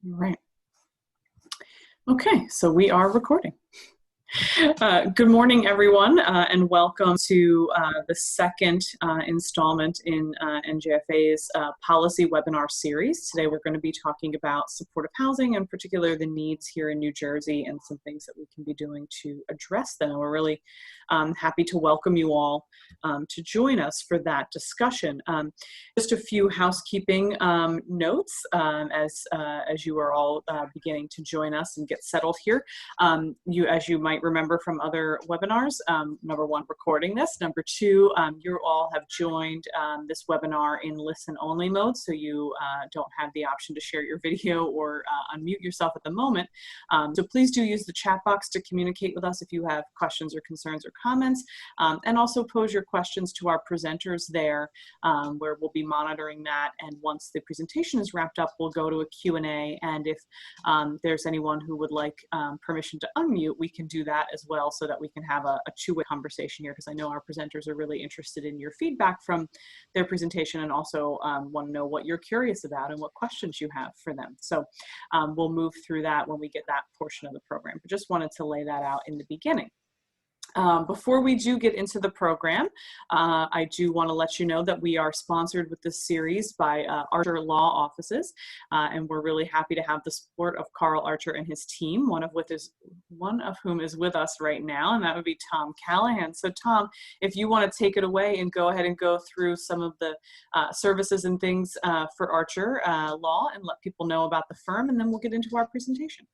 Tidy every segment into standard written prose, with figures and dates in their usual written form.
All right. Okay, so we are recording. Good morning, everyone, and welcome to the second installment in NJFA's policy webinar series. Today we're going to be talking about supportive housing, and particularly the needs here in New Jersey and some things that we can be doing to address them. We're really happy to welcome you all to join us for that discussion. Just a few housekeeping notes as you are all beginning to join us and get settled here. As you might remember from other webinars, number one, recording this. Number two, you all have joined this webinar in listen-only mode, so you don't have the option to share your video or unmute yourself at the moment. So please do use the chat box to communicate with us if you have questions or concerns or comments, and also pose your questions to our presenters there, where we'll be monitoring that. And once the presentation is wrapped up, we'll go to a Q&A, and if there's anyone who would like permission to unmute, we can do that as well, so that we can have a two-way conversation here, because I know our presenters are really interested in your feedback from their presentation, and also want to know what you're curious about and what questions you have for them. So we'll move through that when we get that portion of the program, but just wanted to lay that out in the beginning. Before we do get into the program, I do want to let you know that we are sponsored with this series by Archer Law Offices, and we're really happy to have the support of Carl Archer and his team, one of whom is with us right now, and that would be Tom Callahan. So Tom, if you want to take it away and go ahead and go through some of the services and things for Archer Law, and let people know about the firm, and then we'll get into our presentation.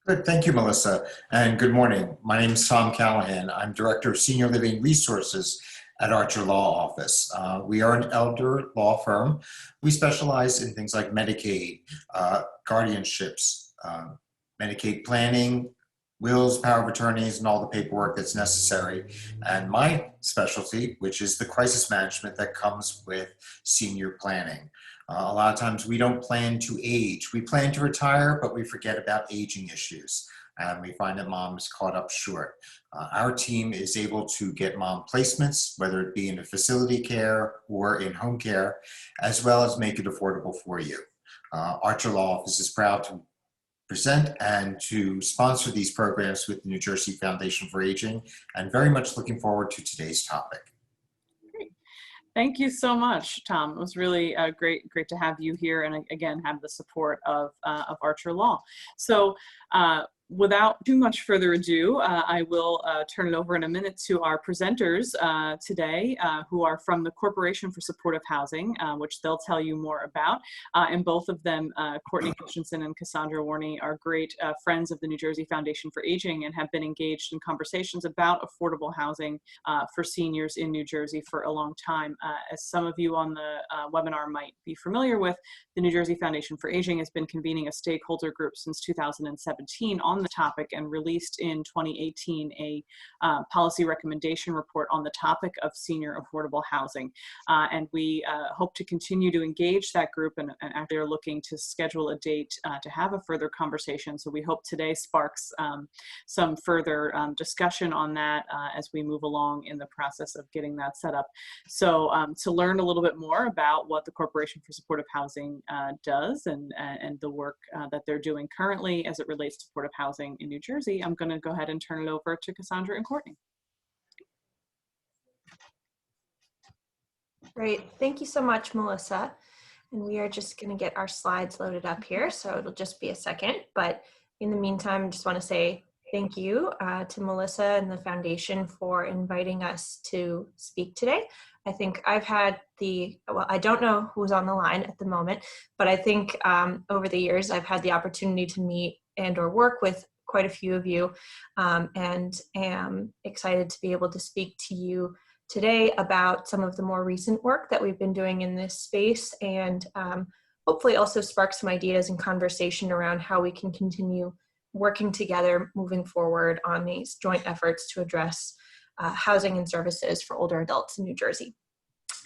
Good. Thank you, Melissa, and good morning. My name is Tom Callahan. I'm Director of Senior Living Resources at Archer Law Office. We are an elder law firm. We specialize in things like Medicaid, guardianships, Medicaid planning, wills, power of attorneys, and all the paperwork that's necessary. And my specialty, which is the crisis management that comes with senior planning. A lot of times we don't plan to age. We plan to retire, but we forget about aging issues. And we find that mom is caught up short. Our team is able to get mom placements, whether it be in a facility care or in home care, as well as make it affordable for you. Archer Law Office is proud to present and to sponsor these programs with the New Jersey Foundation for Aging, and very much looking forward to today's topic. Great. Thank you so much, Tom. It was really great to have you here, and again, have the support of Archer Law. So without too much further ado, I will turn it over in a minute to our presenters today, who are from the Corporation for Supportive Housing, which they'll tell you more about. And both of them, Courtney Christensen and Cassandra Warney, are great friends of the New Jersey Foundation for Aging, and have been engaged in conversations about affordable housing for seniors in New Jersey for a long time. As some of you on the webinar might be familiar with, the New Jersey Foundation for Aging has been convening a stakeholder group since 2017 on the topic, and released in 2018 a policy recommendation report on the topic of senior affordable housing. And we hope to continue to engage that group, and actually are looking to schedule a date to have a further conversation. So we hope today sparks some further discussion on that as we move along in the process of getting that set up. So to learn a little bit more about what the Corporation for Supportive Housing does, and the work that they're doing currently as it relates to supportive housing in New Jersey, I'm going to go ahead and turn it over to Cassandra and Courtney. Great. Thank you so much, Melissa. And we are just going to get our slides loaded up here, so it'll just be a second. But in the meantime, I just want to say thank you to Melissa and the Foundation for inviting us to speak today. I think I've had well, I don't know who's on the line at the moment, but I think over the years I've had the opportunity to meet and or work with quite a few of you, and am excited to be able to speak to you today about some of the more recent work that we've been doing in this space, and hopefully also spark some ideas and conversation around how we can continue working together moving forward on these joint efforts to address housing and services for older adults in New Jersey.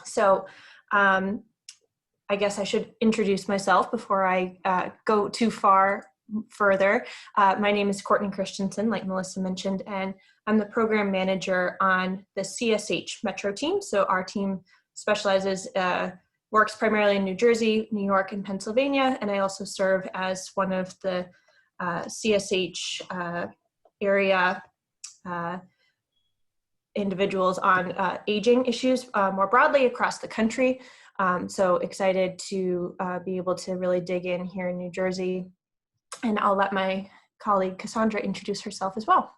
So I guess I should introduce myself before I go too further. My name is Courtney Christensen, like Melissa mentioned, and I'm the program manager on the CSH Metro team. So our team specializes works primarily in New Jersey, New York, and Pennsylvania, and I also serve as one of the CSH area individuals on aging issues more broadly across the country. So excited to be able to really dig in here in New Jersey. And I'll let my colleague Cassandra introduce herself as well.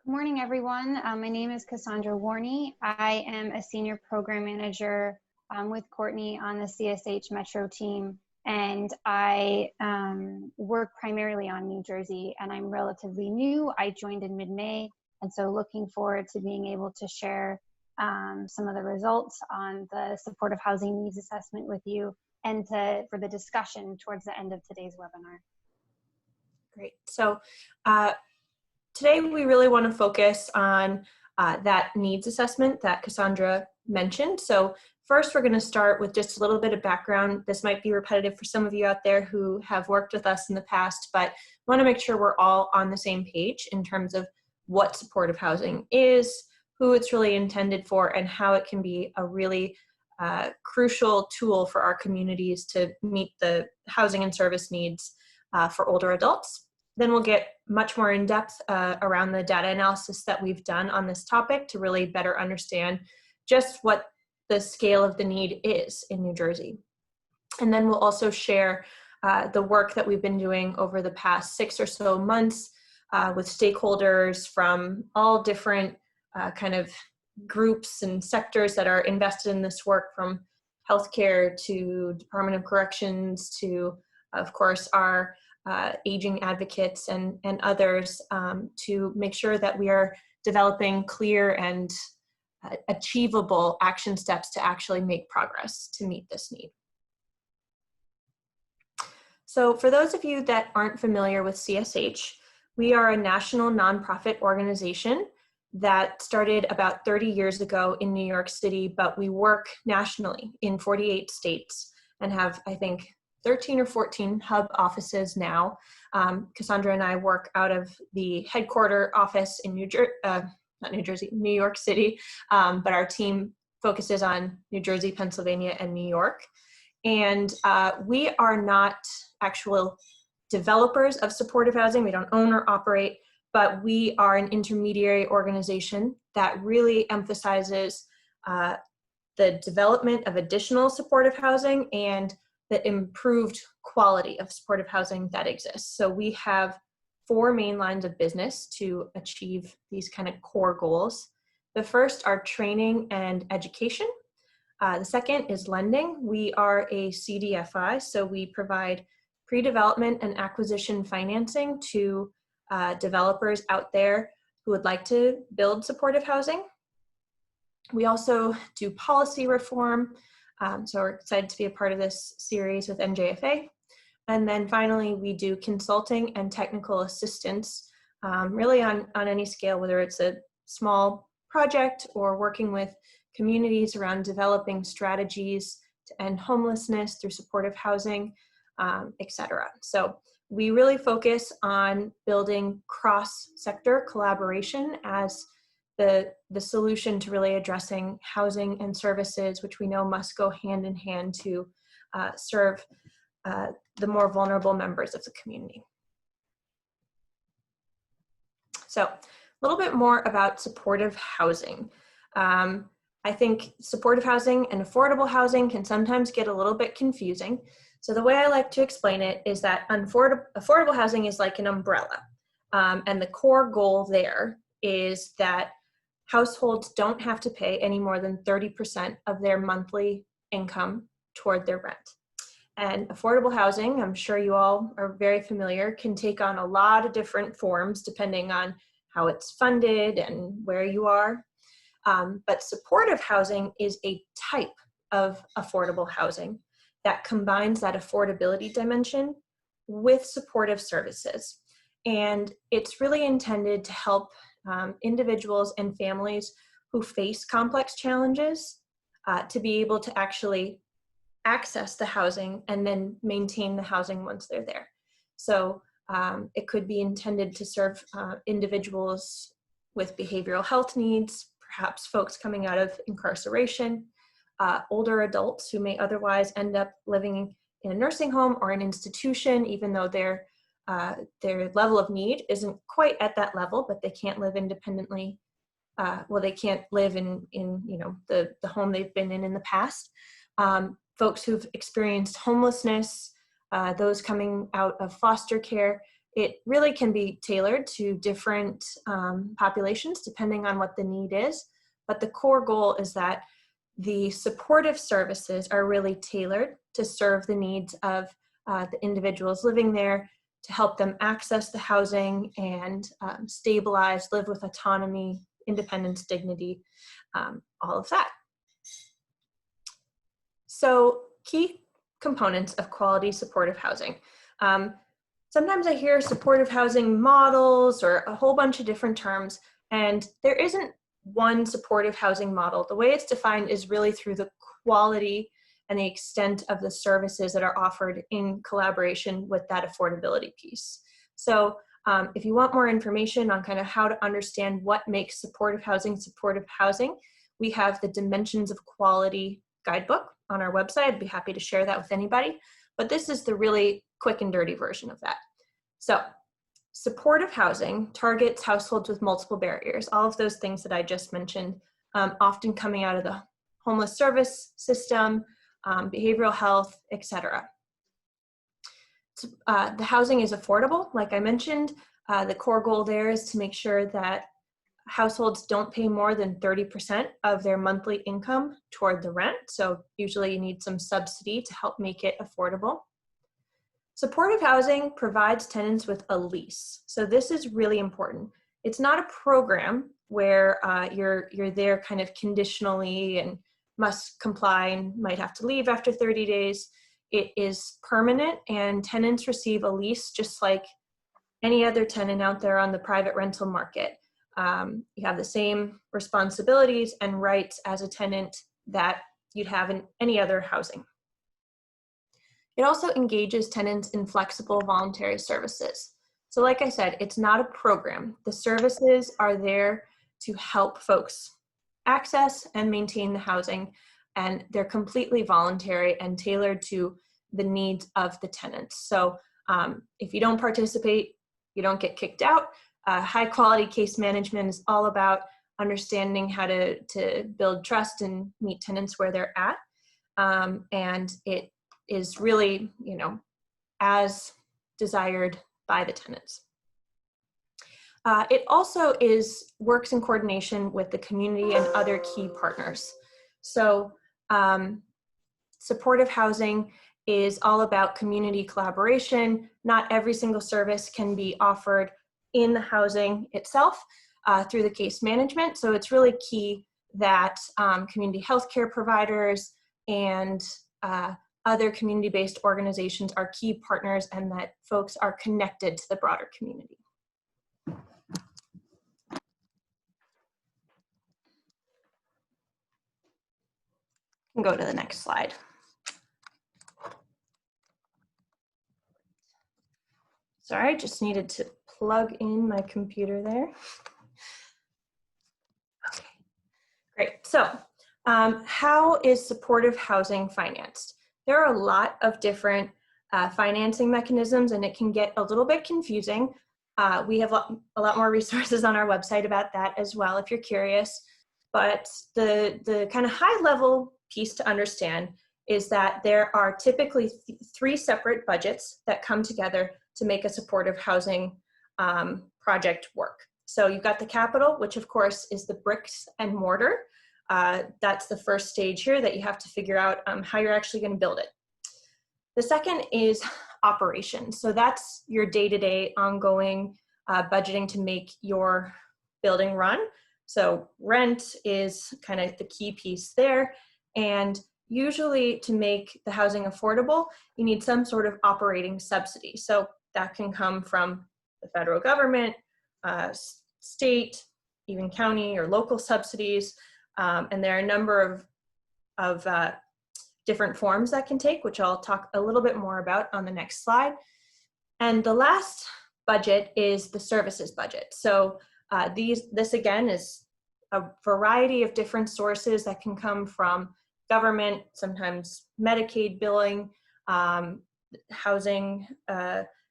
Good morning, everyone. My name is Cassandra Warney. I am a senior program manager with Courtney on the CSH Metro team, and I work primarily on New Jersey, and I'm relatively new. I joined in mid-May, and so looking forward to being able to share some of the results on the supportive housing needs assessment with you and for the discussion towards the end of today's webinar. Great. So today we really want to focus on that needs assessment that Cassandra mentioned. So first we're going to start with just a little bit of background. This might be repetitive for some of you out there who have worked with us in the past, but we want to make sure we're all on the same page in terms of what supportive housing is, who it's really intended for, and how it can be a really crucial tool for our communities to meet the housing and service needs for older adults. Then we'll get much more in depth around the data analysis that we've done on this topic to really better understand just what the scale of the need is in New Jersey. And then we'll also share the work that we've been doing over the past 6 or so months with stakeholders from all different kind of groups and sectors that are invested in this work, from healthcare to Department of Corrections to, of course, our aging advocates and others, to make sure that we are developing clear and achievable action steps to actually make progress to meet this need. So for those of you that aren't familiar with CSH, we are a national nonprofit organization that started about 30 years ago in New York City, but we work nationally in 48 states and have, I think, 13 or 14 hub offices now. Cassandra and I work out of the headquarter office in New York City, but our team focuses on New Jersey, Pennsylvania, and New York. And we are not actual developers of supportive housing. We don't own or operate, but we are an intermediary organization that really emphasizes the development of additional supportive housing and the improved quality of supportive housing that exists. So we have 4 main lines of business to achieve these kind of core goals. The first are training and education. The second is lending. We are a CDFI, so we provide pre-development and acquisition financing to developers out there who would like to build supportive housing. We also do policy reform. So we're excited to be a part of this series with NJFA. And then finally, we do consulting and technical assistance, really on any scale, whether it's a small project or working with communities around developing strategies to end homelessness through supportive housing, et cetera. So we really focus on building cross-sector collaboration as the solution to really addressing housing and services, which we know must go hand in hand to serve the more vulnerable members of the community. So a little bit more about supportive housing. I think supportive housing and affordable housing can sometimes get a little bit confusing. So the way I like to explain it is that affordable housing is like an umbrella. And the core goal there is that households don't have to pay any more than 30% of their monthly income toward their rent. And affordable housing, I'm sure you all are very familiar, can take on a lot of different forms depending on how it's funded and where you are. But supportive housing is a type of affordable housing that combines that affordability dimension with supportive services. And it's really intended to help individuals and families who face complex challenges to be able to actually access the housing and then maintain the housing once they're there. So it could be intended to serve individuals with behavioral health needs, perhaps folks coming out of incarceration, older adults who may otherwise end up living in a nursing home or an institution, even though their level of need isn't quite at that level, but they can't live independently. Well, they can't live in the home they've been in the past. Folks who've experienced homelessness, those coming out of foster care. It really can be tailored to different populations depending on what the need is. But the core goal is that the supportive services are really tailored to serve the needs of the individuals living there, to help them access the housing and stabilize, live with autonomy, independence, dignity, all of that. So key components of quality supportive housing. Sometimes I hear supportive housing models or a whole bunch of different terms, and there isn't one supportive housing model. The way it's defined is really through the quality and the extent of the services that are offered in collaboration with that affordability piece. So if you want more information on kind of how to understand what makes supportive housing, we have the Dimensions of Quality guidebook on our website. I'd be happy to share that with anybody, but this is the really quick and dirty version of that. So supportive housing targets households with multiple barriers, all of those things that I just mentioned, often coming out of the homeless service system, behavioral health, etc. The housing is affordable, like I mentioned. The core goal there is to make sure that households don't pay more than 30% of their monthly income toward the rent. So usually you need some subsidy to help make it affordable. Supportive housing provides tenants with a lease. So this is really important. It's not a program where you're there kind of conditionally and must comply and might have to leave after 30 days. It is permanent, and tenants receive a lease just like any other tenant out there on the private rental market. You have the same responsibilities and rights as a tenant that you'd have in any other housing. It also engages tenants in flexible voluntary services. So like I said, it's not a program. The services are there to help folks access and maintain the housing, and they're completely voluntary and tailored to the needs of the tenants. So if you don't participate, you don't get kicked out. High quality case management is all about understanding how to build trust and meet tenants where they're at. And it is really, as desired by the tenants. It also works in coordination with the community and other key partners. So supportive housing is all about community collaboration. Not every single service can be offered in the housing itself through the case management. So it's really key that community healthcare providers and other community-based organizations are key partners, and that folks are connected to the broader community. You can go to the next slide. Sorry, just needed to plug in my computer there. Okay, great. So how is supportive housing financed? There are a lot of different financing mechanisms, and it can get a little bit confusing. We have a lot more resources on our website about that as well, if you're curious. But the kind of high level piece to understand is that there are typically three separate budgets that come together to make a supportive housing project work. So you've got the capital, which of course is the bricks and mortar. That's the first stage here that you have to figure out how you're actually going to build it. The second is operations. So that's your day-to-day ongoing budgeting to make your building run. So rent is kind of the key piece there. And usually to make the housing affordable, you need some sort of operating subsidy. So that can come from the federal government, state, even county or local subsidies. And there are a number of different forms that can take, which I'll talk a little bit more about on the next slide. And the last budget is the services budget. So this again is a variety of different sources that can come from government, sometimes Medicaid billing, housing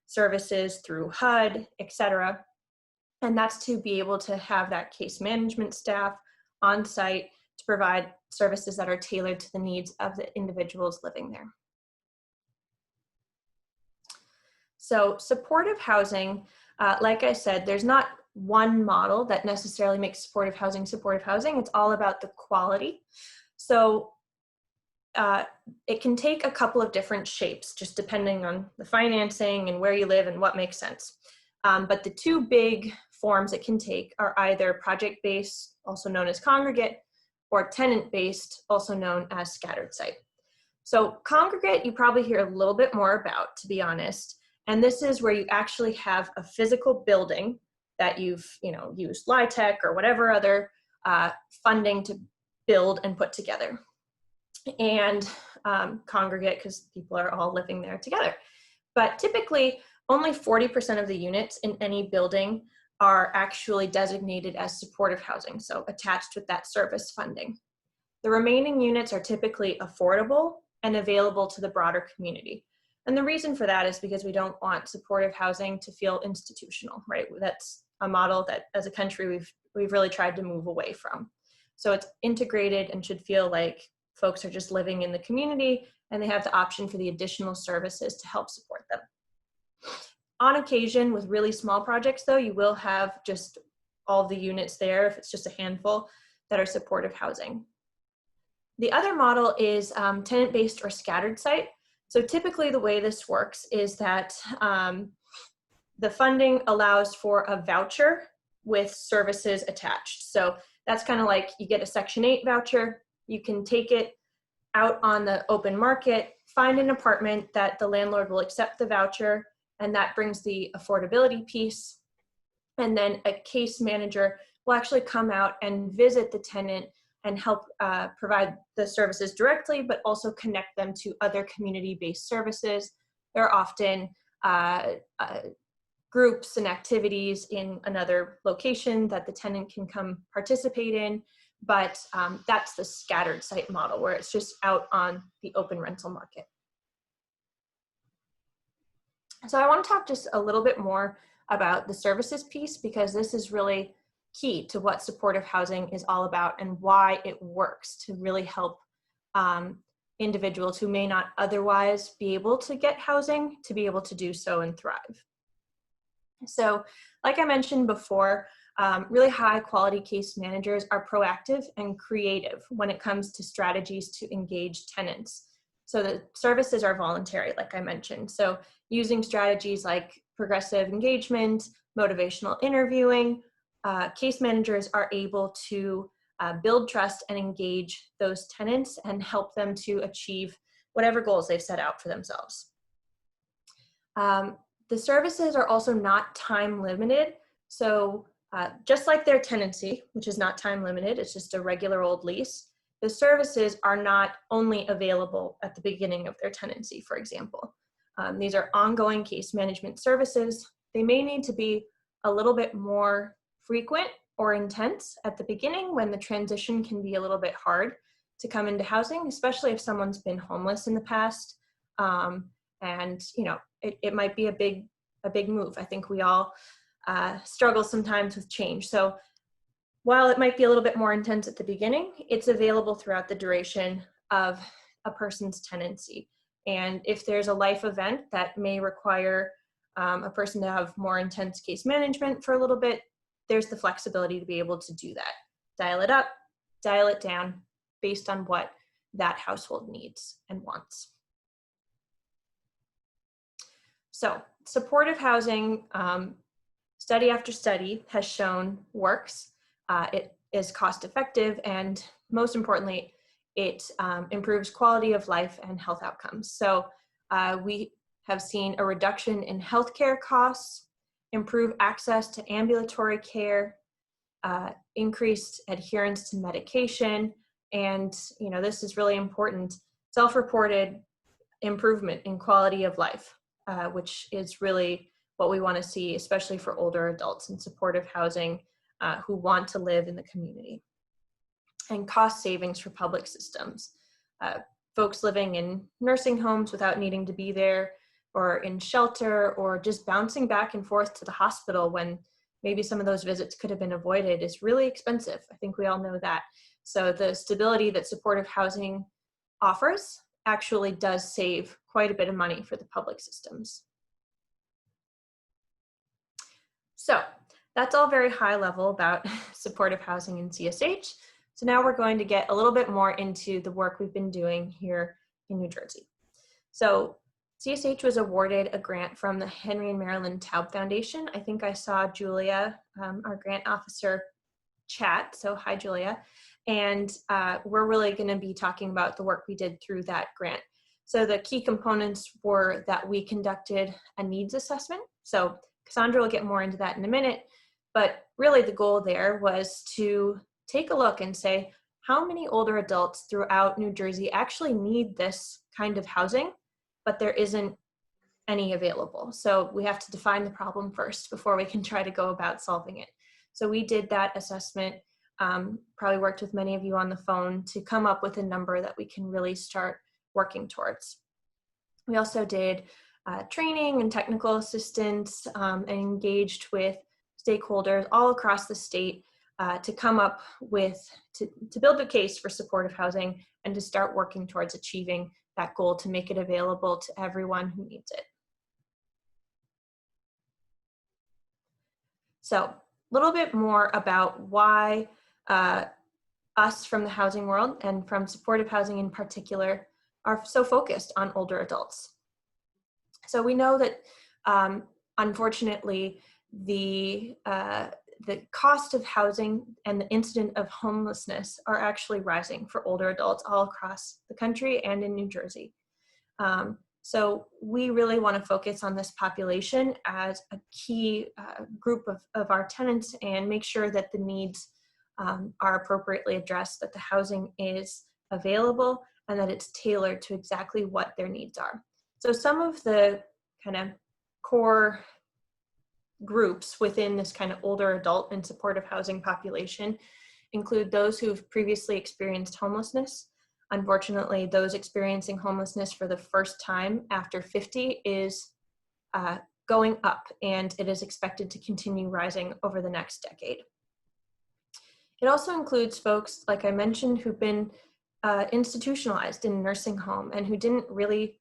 services through HUD, etc. And that's to be able to have that case management staff on site to provide services that are tailored to the needs of the individuals living there. So supportive housing, like I said, there's not one model that necessarily makes supportive housing. It's all about the quality. So it can take a couple of different shapes, just depending on the financing and where you live and what makes sense. But the two big forms it can take are either project-based, also known as congregate, or tenant-based, also known as scattered site. So congregate, you probably hear a little bit more about, to be honest. And this is where you actually have a physical building that you've used LIHTC or whatever other funding to build and put together. And congregate, because people are all living there together. But typically, only 40% of the units in any building are actually designated as supportive housing, so attached with that service funding. The remaining units are typically affordable and available to the broader community. And the reason for that is because we don't want supportive housing to feel institutional, right? That's a model that as a country we've really tried to move away from. So it's integrated and should feel like folks are just living in the community and they have the option for the additional services to help support them. On occasion, with really small projects though, you will have just all the units there, if it's just a handful, that are supportive housing. The other model is tenant-based or scattered site. So typically the way this works is that the funding allows for a voucher with services attached. So that's kind of like you get a Section 8 voucher, you can take it out on the open market, find an apartment that the landlord will accept the voucher, and that brings the affordability piece. And then a case manager will actually come out and visit the tenant and help provide the services directly, but also connect them to other community-based services. There are often groups and activities in another location that the tenant can come participate in, but that's the scattered site model where it's just out on the open rental market. So I want to talk just a little bit more about the services piece, because this is really key to what supportive housing is all about and why it works to really help individuals who may not otherwise be able to get housing to be able to do so and thrive. So like I mentioned before, really high quality case managers are proactive and creative when it comes to strategies to engage tenants. So the services are voluntary, like I mentioned. So using strategies like progressive engagement, motivational interviewing, case managers are able to build trust and engage those tenants and help them to achieve whatever goals they've set out for themselves. The services are also not time limited. So just like their tenancy, which is not time limited, it's just a regular old lease, the services are not only available at the beginning of their tenancy, for example. These are ongoing case management services. They may need to be a little bit more frequent or intense at the beginning when the transition can be a little bit hard to come into housing, especially if someone's been homeless in the past. And it might be a big move. I think we all struggle sometimes with change. So while it might be a little bit more intense at the beginning, it's available throughout the duration of a person's tenancy. And if there's a life event that may require a person to have more intense case management for a little bit, there's the flexibility to be able to do that. Dial it up, dial it down based on what that household needs and wants. So supportive housing, study after study has shown works. It is cost effective, and most importantly, it improves quality of life and health outcomes. So we have seen a reduction in healthcare costs, improved access to ambulatory care, increased adherence to medication, and this is really important, self-reported improvement in quality of life, which is really what we want to see, especially for older adults in supportive housing who want to live in the community. And cost savings for public systems. folks living in nursing homes without needing to be there, or in shelter, or just bouncing back and forth to the hospital when maybe some of those visits could have been avoided, is really expensive. I think we all know that. So the stability that supportive housing offers actually does save quite a bit of money for the public systems. So that's all very high level about supportive housing in CSH. So now we're going to get a little bit more into the work we've been doing here in New Jersey. So CSH was awarded a grant from the Henry and Marilyn Taub Foundation. I think I saw Julia, our grant officer, chat. So hi, Julia. And we're really going to be talking about the work we did through that grant. So the key components were that we conducted a needs assessment. So Cassandra will get more into that in a minute, but really the goal there was to take a look and say, how many older adults throughout New Jersey actually need this kind of housing, but there isn't any available. So we have to define the problem first before we can try to go about solving it. So we did that assessment, probably worked with many of you on the phone to come up with a number that we can really start working towards. We also did training and technical assistance and engaged with stakeholders all across the state to come up with, to build a case for supportive housing and to start working towards achieving that goal to make it available to everyone who needs it. So a little bit more about why us from the housing world and from supportive housing in particular are so focused on older adults. So we know that unfortunately the cost of housing and the incidence of homelessness are actually rising for older adults all across the country and in New Jersey. So we really want to focus on this population as a key group of our tenants and make sure that the needs are appropriately addressed, that the housing is available, and that it's tailored to exactly what their needs are. So some of the kind of core groups within this kind of older adult and supportive housing population include those who've previously experienced homelessness. Unfortunately, those experiencing homelessness for the first time after 50 is going up, and it is expected to continue rising over the next decade. It also includes folks, like I mentioned, who've been institutionalized in a nursing home and who didn't really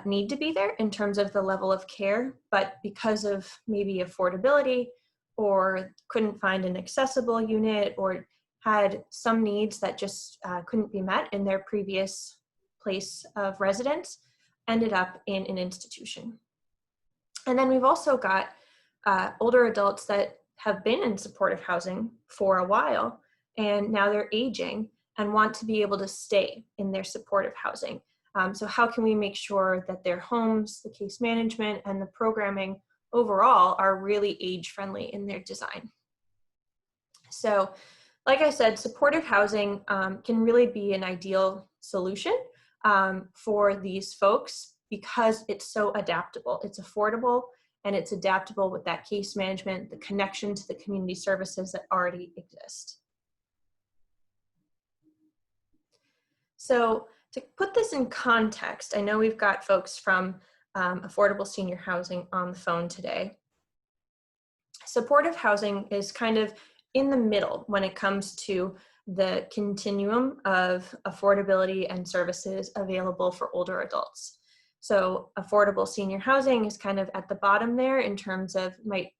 need to be there in terms of the level of care, but because of maybe affordability or couldn't find an accessible unit or had some needs that just couldn't be met in their previous place of residence, ended up in an institution. And then we've also got older adults that have been in supportive housing for a while, and now they're aging and want to be able to stay in their supportive housing. So how can we make sure that their homes, the case management, and the programming overall are really age-friendly in their design? So, like I said, supportive housing can really be an ideal solution for these folks because it's so adaptable. It's affordable and it's adaptable with that case management, the connection to the community services that already exist. So to put this in context, I know we've got folks from affordable senior housing on the phone today. Supportive housing is kind of in the middle when it comes to the continuum of affordability and services available for older adults. So affordable senior housing is kind of at the bottom there in terms of might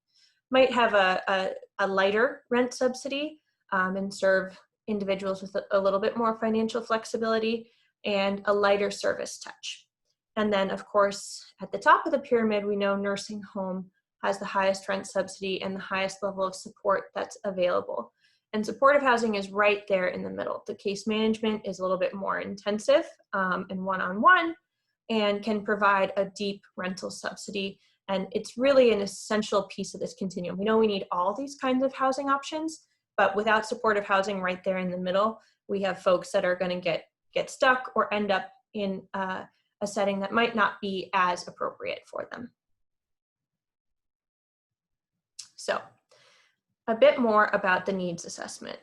have a lighter rent subsidy and serve individuals with a little bit more financial flexibility and a lighter service touch. And then of course, at the top of the pyramid, we know nursing home has the highest rent subsidy and the highest level of support that's available. And supportive housing is right there in the middle. The case management is a little bit more intensive and one-on-one and can provide a deep rental subsidy. And it's really an essential piece of this continuum. We know we need all these kinds of housing options, but without supportive housing right there in the middle, we have folks that are going to get stuck or end up in a setting that might not be as appropriate for them. So a bit more about the needs assessment.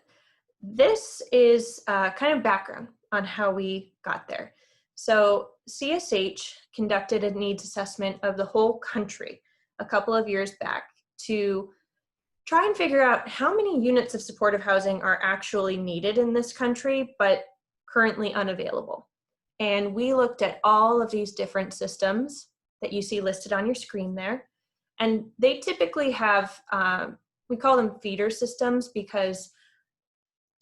This is kind of background on how we got there. So CSH conducted a needs assessment of the whole country a couple of years back to try and figure out how many units of supportive housing are actually needed in this country, but currently unavailable. And we looked at all of these different systems that you see listed on your screen there. And they typically have, we call them feeder systems because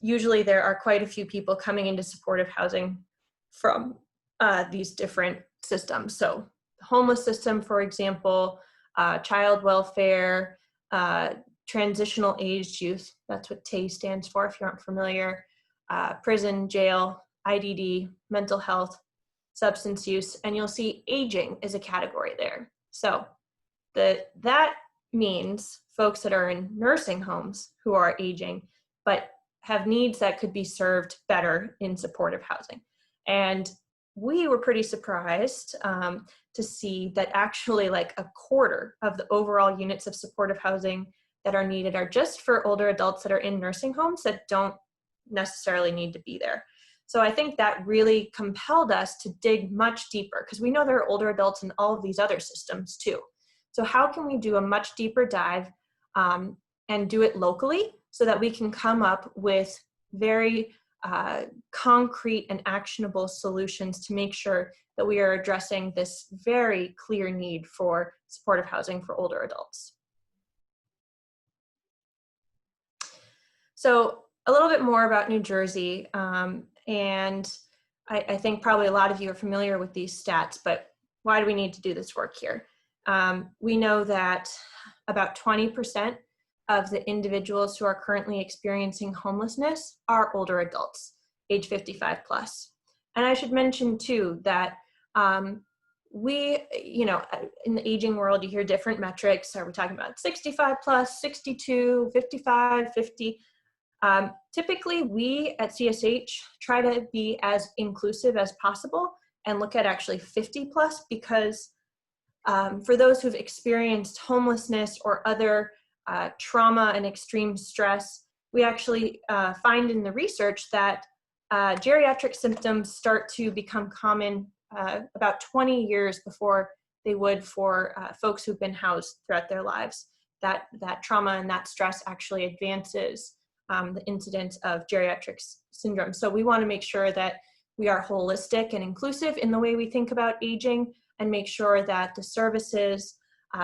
usually there are quite a few people coming into supportive housing from these different systems. So the homeless system, for example, child welfare, transitional aged youth, that's what TAY stands for if you aren't familiar, prison, jail, IDD, mental health, substance use, and you'll see aging is a category there. So that means folks that are in nursing homes who are aging, but have needs that could be served better in supportive housing. And we were pretty surprised to see that actually like a quarter of the overall units of supportive housing that are needed are just for older adults that are in nursing homes that don't necessarily need to be there. So I think that really compelled us to dig much deeper because we know there are older adults in all of these other systems too. So how can we do a much deeper dive and do it locally so that we can come up with very concrete and actionable solutions to make sure that we are addressing this very clear need for supportive housing for older adults. So a little bit more about New Jersey, and I think probably a lot of you are familiar with these stats, but why do we need to do this work here? We know that about 20% of the individuals who are currently experiencing homelessness are older adults, age 55 plus. And I should mention too that we, you know, in the aging world, you hear different metrics. Are we talking about 65 plus, 62, 55, 50? Typically, we at CSH try to be as inclusive as possible and look at actually 50 plus because for those who've experienced homelessness or other trauma and extreme stress, we actually find in the research that geriatric symptoms start to become common about 20 years before they would for folks who've been housed throughout their lives. That trauma and that stress actually advances the incidence of geriatric syndrome. So we want to make sure that we are holistic and inclusive in the way we think about aging and make sure that the services,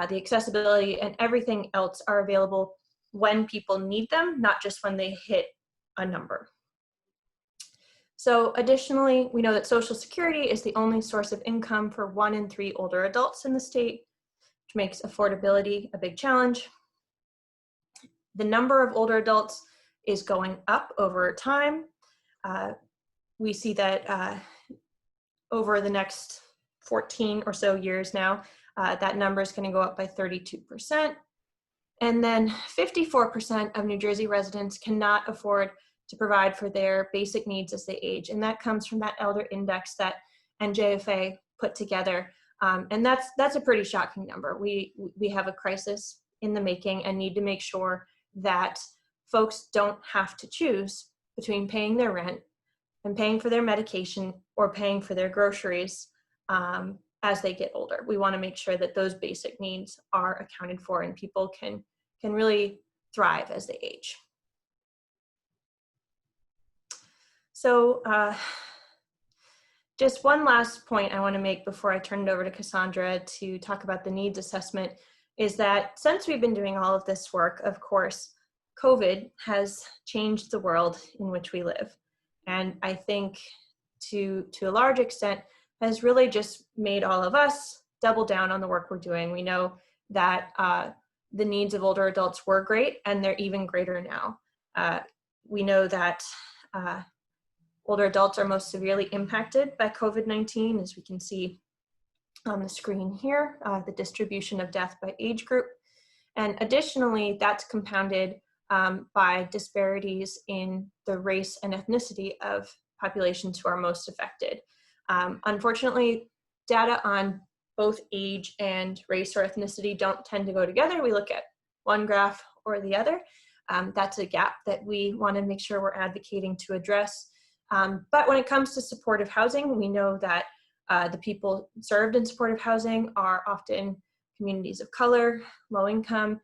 the accessibility, and everything else are available when people need them, not just when they hit a number. So additionally, we know that Social Security is the only source of income for 1 in 3 older adults in the state, which makes affordability a big challenge. The number of older adults is going up over time. We see that over the next 14 or so years now, that number is going to go up by 32%. And then 54% of New Jersey residents cannot afford to provide for their basic needs as they age. And that comes from that elder index that NJFA put together. And that's a pretty shocking number. We have a crisis in the making and need to make sure that folks don't have to choose between paying their rent and paying for their medication or paying for their groceries as they get older. We want to make sure that those basic needs are accounted for and people can really thrive as they age. So just one last point I want to make before I turn it over to Cassandra to talk about the needs assessment is that since we've been doing all of this work, of course, COVID has changed the world in which we live. And I think to a large extent has really just made all of us double down on the work we're doing. We know that the needs of older adults were great and they're even greater now. We know that older adults are most severely impacted by COVID-19, as we can see on the screen here, the distribution of death by age group. And additionally, that's compounded by disparities in the race and ethnicity of populations who are most affected. Unfortunately, data on both age and race or ethnicity don't tend to go together. We look at one graph or the other. That's a gap that we want to make sure we're advocating to address. But when it comes to supportive housing, we know that the people served in supportive housing are often communities of color, low income,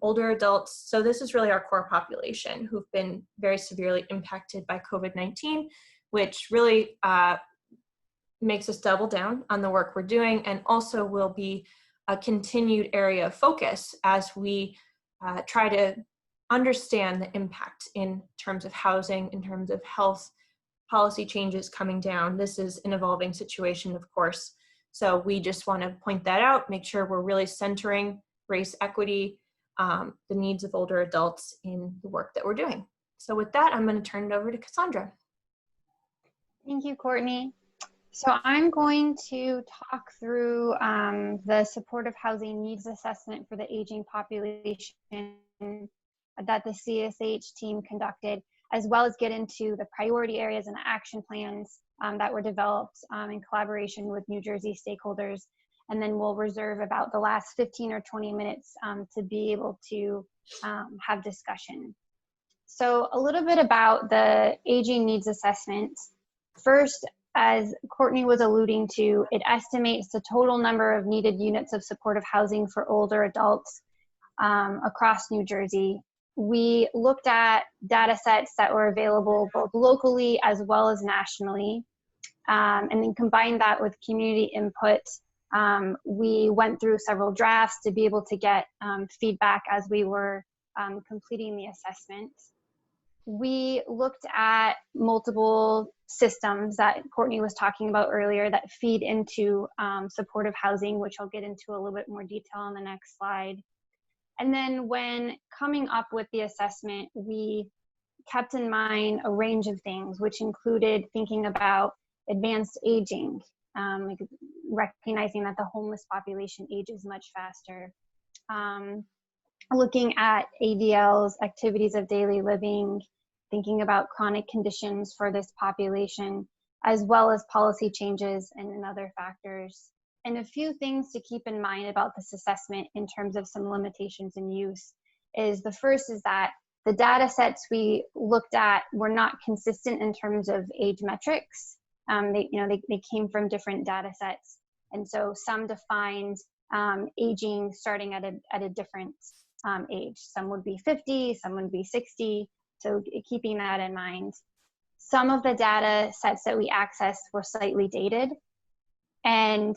older adults. So this is really our core population who've been very severely impacted by COVID-19, which really makes us double down on the work we're doing, and also will be a continued area of focus as we try to understand the impact in terms of housing, in terms of health policy changes coming down. This is an evolving situation, of course. So we just want to point that out, make sure we're really centering race equity, the needs of older adults in the work that we're doing. So with that, I'm going to turn it over to Cassandra. Thank you, Courtney. So I'm going to talk through the supportive housing needs assessment for the aging population that the CSH team conducted, as well as get into the priority areas and action plans that were developed in collaboration with New Jersey stakeholders. And then we'll reserve about the last 15 or 20 minutes to be able to have discussion. So a little bit about the aging needs assessment. First, as Courtney was alluding to, it estimates the total number of needed units of supportive housing for older adults across New Jersey. We looked at data sets that were available both locally as well as nationally, and then combined that with community input. We went through several drafts to be able to get feedback as we were completing the assessment. We looked at multiple systems that Courtney was talking about earlier that feed into supportive housing, which I'll get into a little bit more detail on the next slide. And then when coming up with the assessment, we kept in mind a range of things, which included thinking about advanced aging, recognizing that the homeless population ages much faster, looking at ADLs, activities of daily living, thinking about chronic conditions for this population, as well as policy changes and other factors. And a few things to keep in mind about this assessment in terms of some limitations in use is the first is that the data sets we looked at were not consistent in terms of age metrics. They came from different data sets. And so some defined aging starting at a different age. Some would be 50, some would be 60. So keeping that in mind. Some of the data sets that we accessed were slightly dated, and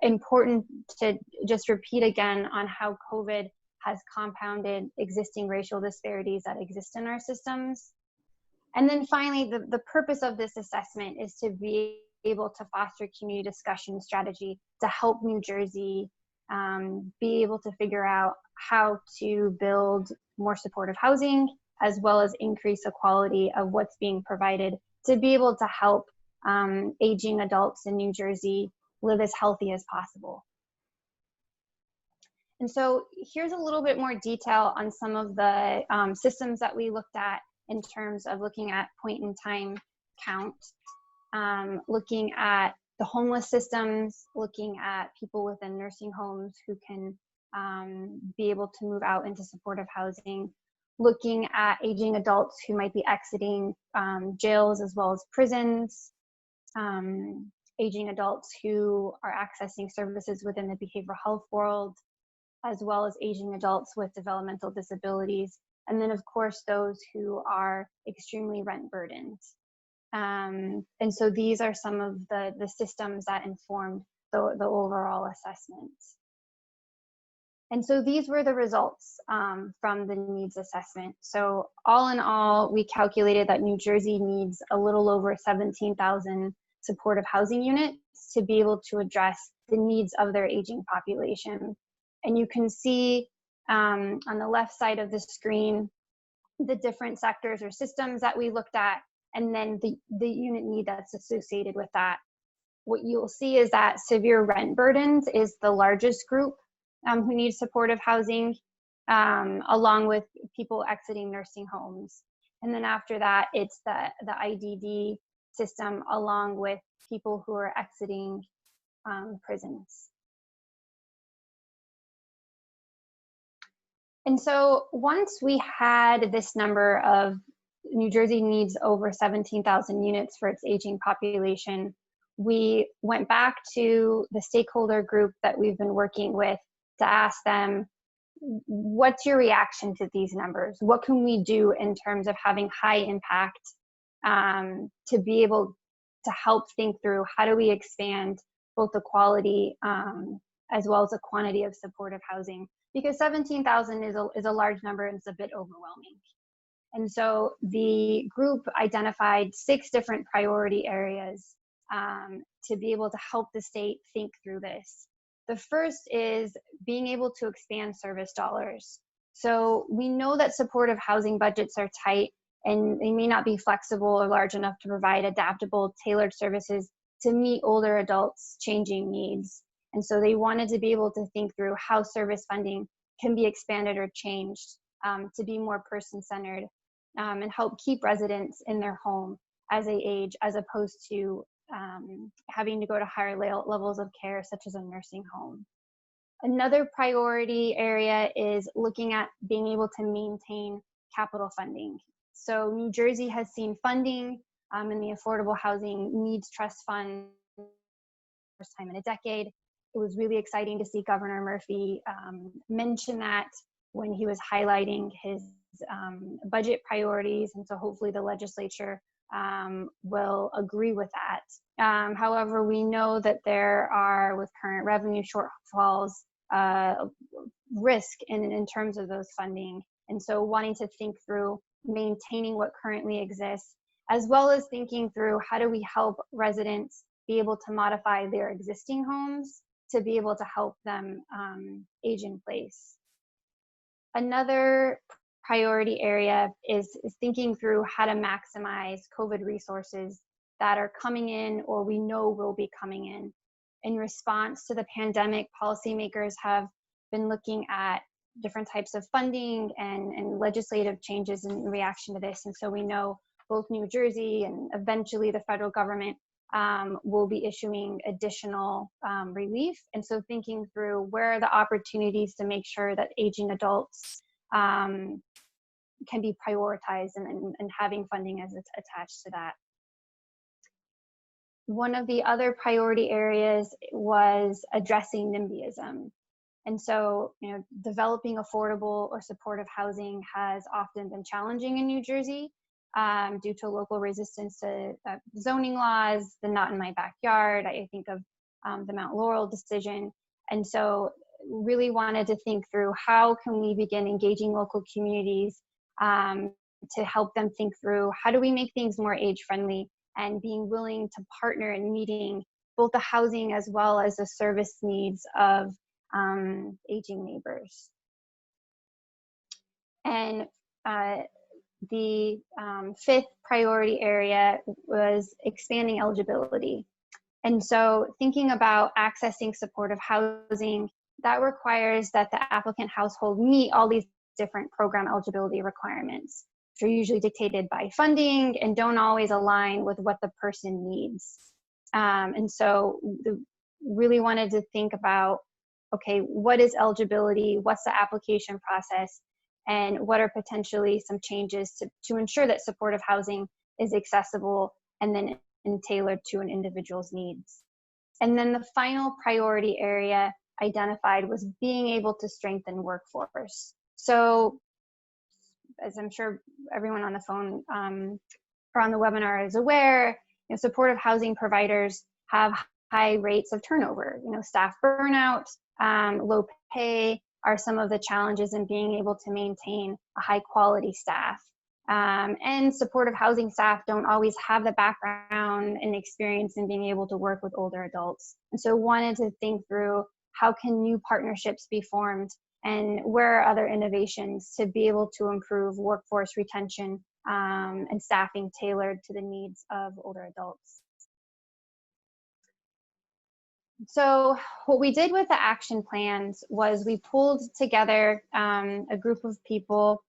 important to just repeat again on how COVID has compounded existing racial disparities that exist in our systems. And then finally, the purpose of this assessment is to be able to foster community discussion strategy to help New Jersey be able to figure out how to build more supportive housing, as well as increase the quality of what's being provided to be able to help aging adults in New Jersey live as healthy as possible. And so here's a little bit more detail on some of the systems that we looked at in terms of looking at point in time count, looking at the homeless systems, looking at people within nursing homes who can be able to move out into supportive housing, looking at aging adults who might be exiting jails as well as prisons, aging adults who are accessing services within the behavioral health world, as well as aging adults with developmental disabilities, and then of course those who are extremely rent burdened. And so these are some of the systems that informed the overall assessment. And so these were the results from the needs assessment. So all in all, we calculated that New Jersey needs a little over 17,000 supportive housing units to be able to address the needs of their aging population. And you can see on the left side of the screen, the different sectors or systems that we looked at, and then the unit need that's associated with that. What you'll see is that severe rent burdens is the largest group who need supportive housing, along with people exiting nursing homes. And then after that, it's the IDD system, along with people who are exiting prisons. And so once we had this number of New Jersey needs over 17,000 units for its aging population. We went back to the stakeholder group that we've been working with to ask them, what's your reaction to these numbers? What can we do in terms of having high impact to be able to help think through how do we expand both the quality as well as the quantity of supportive housing? Because 17,000 is a large number and it's a bit overwhelming. And so the group identified 6 different priority areas to be able to help the state think through this. The first is being able to expand service dollars. So we know that supportive housing budgets are tight and they may not be flexible or large enough to provide adaptable, tailored services to meet older adults' changing needs. And so they wanted to be able to think through how service funding can be expanded or changed to be more person-centered and help keep residents in their home as they age, as opposed to having to go to higher levels of care, such as a nursing home. Another priority area is looking at being able to maintain capital funding. So New Jersey has seen funding in the Affordable Housing Needs Trust Fund for the first time in a decade. It was really exciting to see Governor Murphy mention that when he was highlighting his budget priorities, and so hopefully the legislature will agree with that. However, we know that there are, with current revenue shortfalls, risk in terms of those funding. And so wanting to think through maintaining what currently exists, as well as thinking through how do we help residents be able to modify their existing homes to be able to help them age in place. Another priority area is thinking through how to maximize COVID resources that are coming in or we know will be coming in. In response to the pandemic, policymakers have been looking at different types of funding and legislative changes in reaction to this. And so we know both New Jersey and eventually the federal government will be issuing additional relief. And so thinking through where are the opportunities to make sure that aging adults can be prioritized and having funding as it's attached to that. One of the other priority areas was addressing NIMBY-ism. And so, developing affordable or supportive housing has often been challenging in New Jersey due to local resistance to zoning laws, the not in my backyard. I think of the Mount Laurel decision. And so really wanted to think through how can we begin engaging local communities to help them think through how do we make things more age friendly, and being willing to partner in meeting both the housing as well as the service needs of aging neighbors. And the 5th priority area was expanding eligibility. And so thinking about accessing supportive housing, that requires that the applicant household meet all these different program eligibility requirements, which are usually dictated by funding and don't always align with what the person needs. And so really wanted to think about, okay, what is eligibility? What's the application process? And what are potentially some changes to ensure that supportive housing is accessible and then tailored to an individual's needs? And then the final priority area identified was being able to strengthen workforce. So, as I'm sure everyone on the phone or on the webinar is aware, supportive housing providers have high rates of turnover. Staff burnout, low pay are some of the challenges in being able to maintain a high quality staff. And supportive housing staff don't always have the background and experience in being able to work with older adults. And so wanted to think through how can new partnerships be formed and where are other innovations to be able to improve workforce retention and staffing tailored to the needs of older adults. So what we did with the action plans was we pulled together a group of people,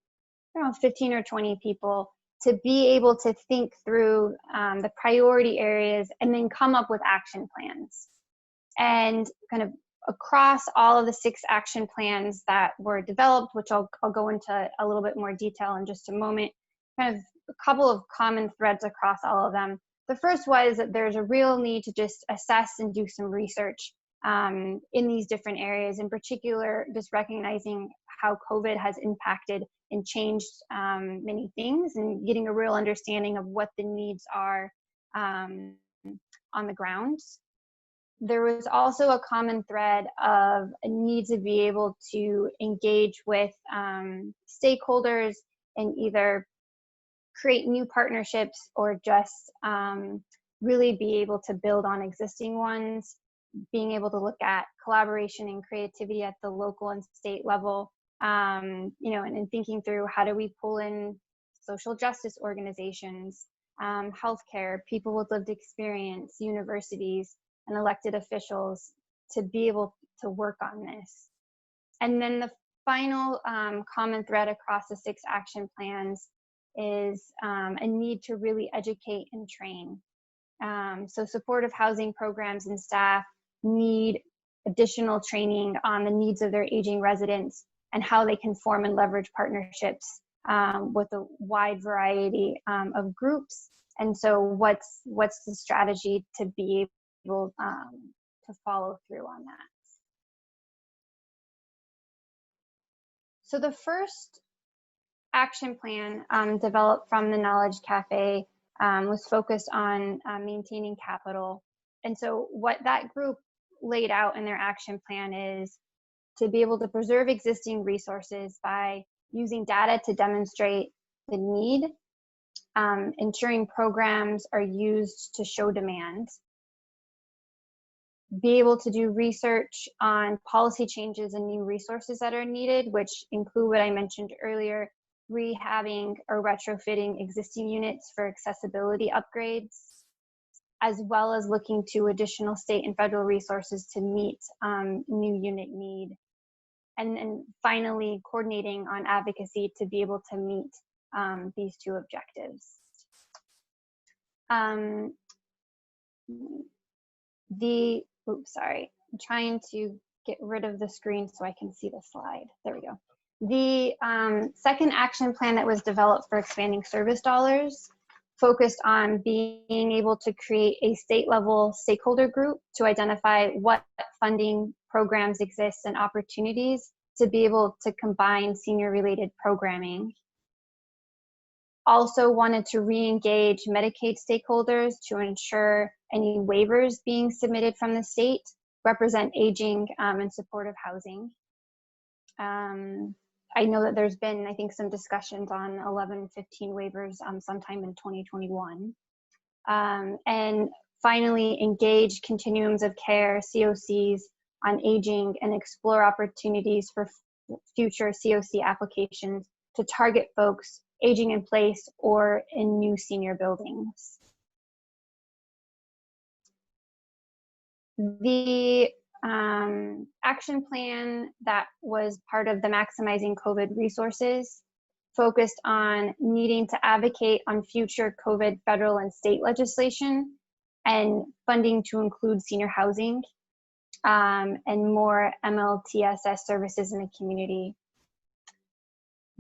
around 15 or 20 people, to be able to think through the priority areas and then come up with action plans. And kind of across all of the 6 action plans that were developed, which I'll go into a little bit more detail in just a moment, kind of couple of common threads across all of them. The first was that there's a real need to just assess and do some research in these different areas, in particular, just recognizing how COVID has impacted and changed many things, and getting a real understanding of what the needs are on the ground. There was also a common thread of a need to be able to engage with stakeholders and either create new partnerships or just really be able to build on existing ones, being able to look at collaboration and creativity at the local and state level, you know, and thinking through how do we pull in social justice organizations, healthcare, people with lived experience, universities, and elected officials to be able to work on this. And then the final common thread across the 6 action plans is a need to really educate and train. So supportive housing programs and staff need additional training on the needs of their aging residents and how they can form and leverage partnerships with a wide variety of groups. And so what's the strategy to be able to follow through on that? So the first action plan developed from the Knowledge Café was focused on maintaining capital. And so what that group laid out in their action plan is to be able to preserve existing resources by using data to demonstrate the need, ensuring programs are used to show demand, be able to do research on policy changes and new resources that are needed, which include what I mentioned earlier, rehabbing or retrofitting existing units for accessibility upgrades, as well as looking to additional state and federal resources to meet new unit need. And finally, coordinating on advocacy to be able to meet these 2 objectives. Oops, sorry, I'm trying to get rid of the screen so I can see the slide. There we go. The second action plan that was developed for expanding service dollars focused on being able to create a state-level stakeholder group to identify what funding programs exist and opportunities to be able to combine senior-related programming. Also wanted to re-engage Medicaid stakeholders to ensure any waivers being submitted from the state represent aging and supportive housing. I know that there's been, I think, some discussions on 1115 waivers sometime in 2021. And finally, engage continuums of care, COCs, on aging and explore opportunities for future COC applications to target folks aging in place or in new senior buildings. The action plan that was part of the Maximizing COVID Resources focused on needing to advocate on future COVID federal and state legislation and funding to include senior housing and more MLTSS services in the community.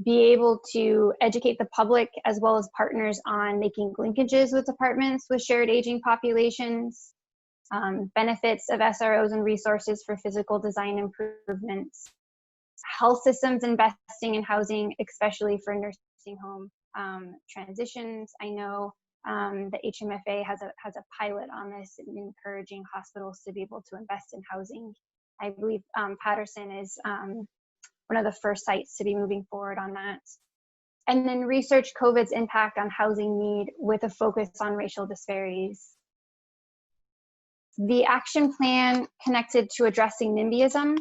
Be able to educate the public as well as partners on making linkages with departments with shared aging populations, benefits of SROs and resources for physical design improvements, health systems investing in housing, especially for nursing home transitions. I know the HMFA has a pilot on this, encouraging hospitals to be able to invest in housing. I believe Patterson is one of the first sites to be moving forward on that. And then research COVID's impact on housing need with a focus on racial disparities. The action plan connected to addressing NIMBY-ism.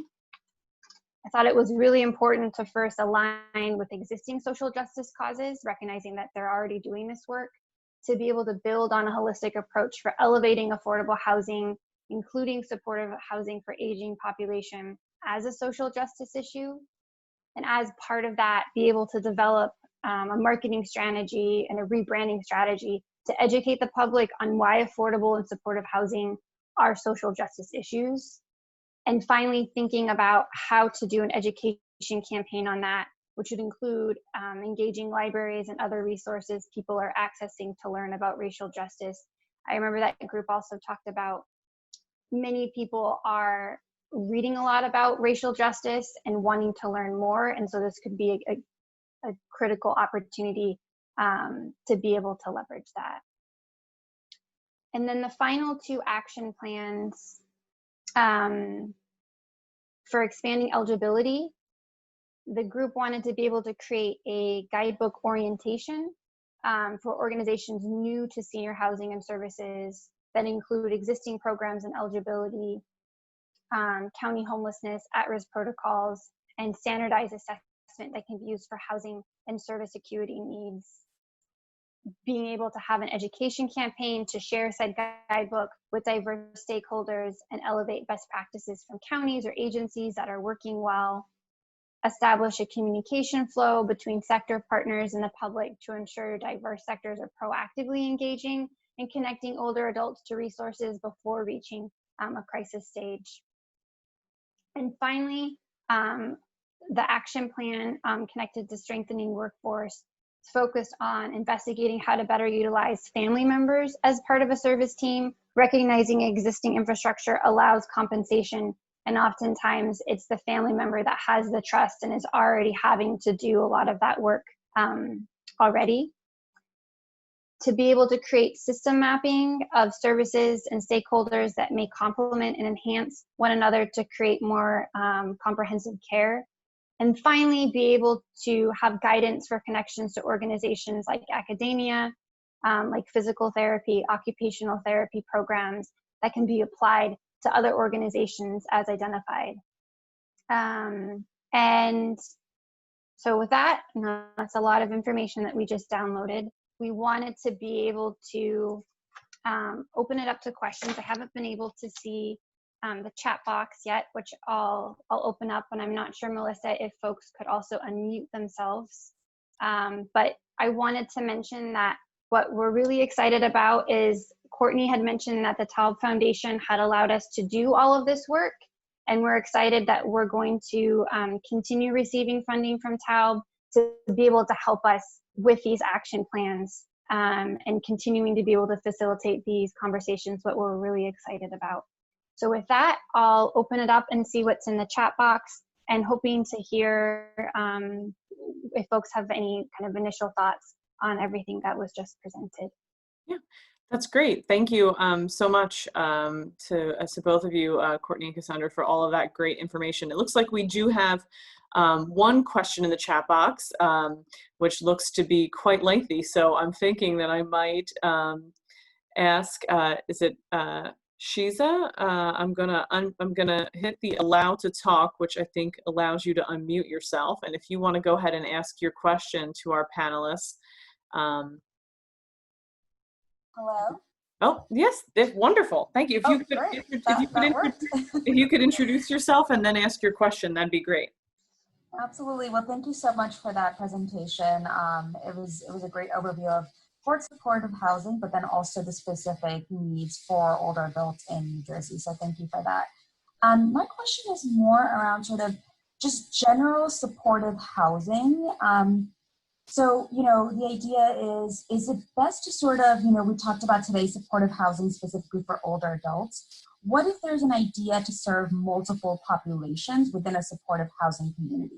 I thought it was really important to first align with existing social justice causes, recognizing that they're already doing this work, to be able to build on a holistic approach for elevating affordable housing, including supportive housing for aging population as a social justice issue. And as part of that, be able to develop a marketing strategy and a rebranding strategy to educate the public on why affordable and supportive housing are social justice issues. And finally, thinking about how to do an education campaign on that which would include engaging libraries and other resources people are accessing to learn about racial justice. I remember that group also talked about many people are reading a lot about racial justice and wanting to learn more, and so this could be a critical opportunity to be able to leverage that. And then the final two action plans for expanding eligibility, the group wanted to be able to create a guidebook orientation for organizations new to senior housing and services that include existing programs and eligibility, county homelessness, at-risk protocols, and standardized assessment that can be used for housing and service acuity needs. Being able to have an education campaign to share said guidebook with diverse stakeholders and elevate best practices from counties or agencies that are working well. Establish a communication flow between sector partners and the public to ensure diverse sectors are proactively engaging and connecting older adults to resources before reaching a crisis stage. And finally, the action plan connected to strengthening workforce focused on investigating how to better utilize family members as part of a service team, recognizing existing infrastructure allows compensation, and oftentimes it's the family member that has the trust and is already having to do a lot of that work already. To be able to create system mapping of services and stakeholders that may complement and enhance one another to create more comprehensive care. And finally, be able to have guidance for connections to organizations like academia, like physical therapy, occupational therapy programs that can be applied to other organizations as identified. And so with that, that's a lot of information that we just downloaded. We wanted to be able to open it up to questions. I haven't been able to see the chat box yet, which I'll open up, and I'm not sure, Melissa, if folks could also unmute themselves. But I wanted to mention that what we're really excited about is Courtney had mentioned that the Taub Foundation had allowed us to do all of this work, and we're excited that we're going to continue receiving funding from Taub to be able to help us with these action plans and continuing to be able to facilitate these conversations, what we're really excited about. So with that, I'll open it up and see what's in the chat box, and hoping to hear if folks have any kind of initial thoughts on everything that was just presented. Yeah, that's great. Thank you so much to both of you, Courtney and Cassandra, for all of that great information. It looks like we do have one question in the chat box, which looks to be quite lengthy. So I'm thinking that I might ask, is it Shiza? I'm gonna hit the allow to talk, which I think allows you to unmute yourself. And if you want to go ahead and ask your question to our panelists. Hello? Oh, yes, wonderful. Thank you. If you could introduce yourself and then ask your question, that'd be great. Absolutely. Well, thank you so much for that presentation. It was a great overview of supportive housing, but then also the specific needs for older adults in New Jersey. So thank you for that. My question is more around sort of just general supportive housing. So, you know, the idea is it best to sort of, you know, we talked about today supportive housing specifically for older adults. What if there's an idea to serve multiple populations within a supportive housing community?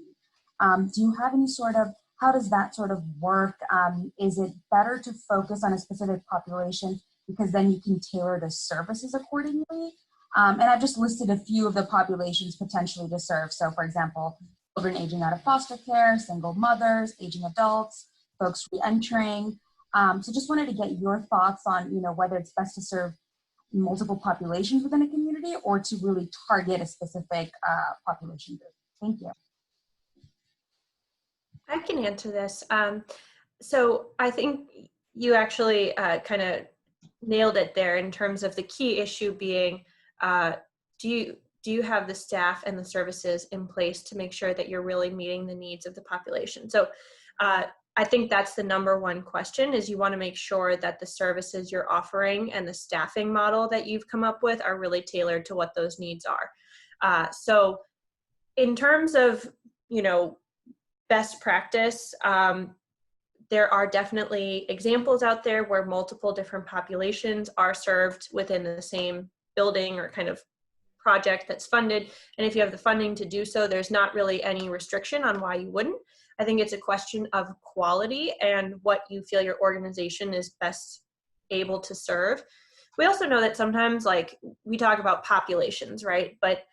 Do you have any sort of, how does that sort of work? Is it better to focus on a specific population because then you can tailor the services accordingly? And I've just listed a few of the populations potentially to serve. So for example, children aging out of foster care, single mothers, aging adults, folks re-entering. So just wanted to get your thoughts on, you know, whether it's best to serve multiple populations within a community or to really target a specific population group. Thank you. I can answer this. So I think you actually kind of nailed it there in terms of the key issue being, do you have the staff and the services in place to make sure that you're really meeting the needs of the population? So I think that's the #1 question, is you want to make sure that the services you're offering and the staffing model that you've come up with are really tailored to what those needs are. So in terms of, you know, best practice, there are definitely examples out there where multiple different populations are served within the same building or kind of project that's funded. And if you have the funding to do so, there's not really any restriction on why you wouldn't. I think it's a question of quality and what you feel your organization is best able to serve. We also know that sometimes, like, we talk about populations, right? But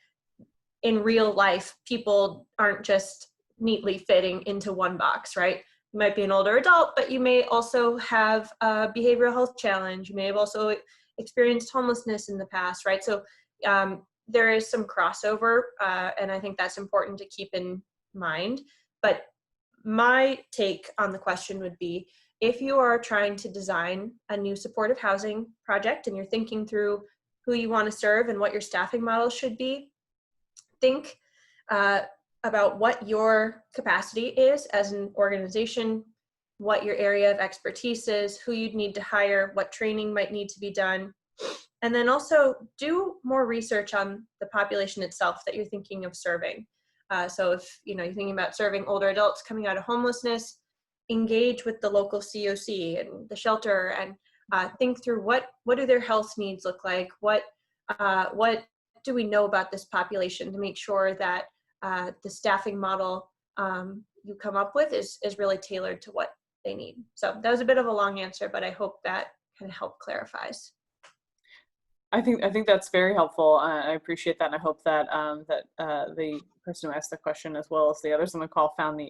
in real life, people aren't just neatly fitting into one box, right? You might be an older adult, but you may also have a behavioral health challenge. You may have also experienced homelessness in the past, right? So there is some crossover, and I think that's important to keep in mind. But my take on the question would be, if you are trying to design a new supportive housing project and you're thinking through who you want to serve and what your staffing model should be, think about what your capacity is as an organization, what your area of expertise is, who you'd need to hire, what training might need to be done. And then also do more research on the population itself that you're thinking of serving. So if you're thinking about serving older adults coming out of homelessness, engage with the local COC and the shelter and think through what do their health needs look like, what do we know about this population, to make sure that the staffing model you come up with is really tailored to what they need. So that was a bit of a long answer, but I hope that kind of help clarifies. I think that's very helpful. I appreciate that, and I hope that the person who asked the question, as well as the others on the call, found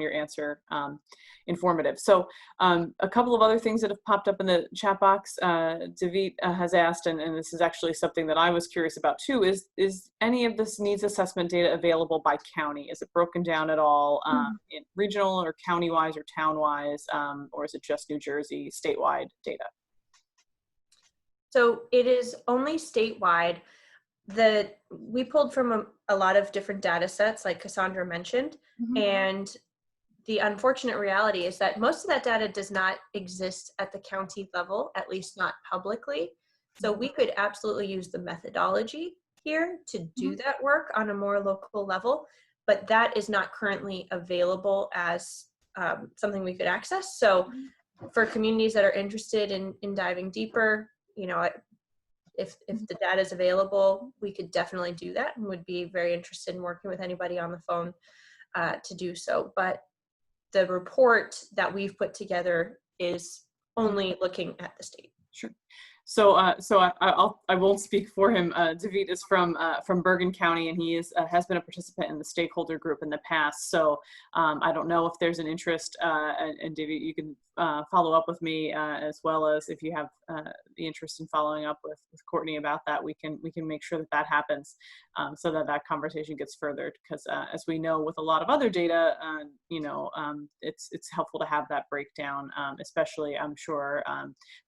your answer informative. So a couple of other things that have popped up in the chat box. David has asked, and this is actually something that I was curious about too, is any of this needs assessment data available by county? Is it broken down at all in regional or county-wise or town-wise, or is it just New Jersey statewide data? So it is only statewide. We pulled from a lot of different data sets, like Cassandra mentioned, and the unfortunate reality is that most of that data does not exist at the county level, at least not publicly. So we could absolutely use the methodology here to do that work on a more local level, but that is not currently available as something we could access. So for communities that are interested in diving deeper, if the data is available, we could definitely do that, and would be very interested in working with anybody on the phone to do so. But the report that we've put together is only looking at the state. Sure. So I won't speak for him. David is from Bergen County, and he has been a participant in the stakeholder group in the past. So I don't know if there's an interest, and David, you can follow up with me, as well as if you have the interest in following up with Courtney about that, we can make sure that happens, so that conversation gets furthered. Because as we know with a lot of other data, it's helpful to have that breakdown, especially I'm sure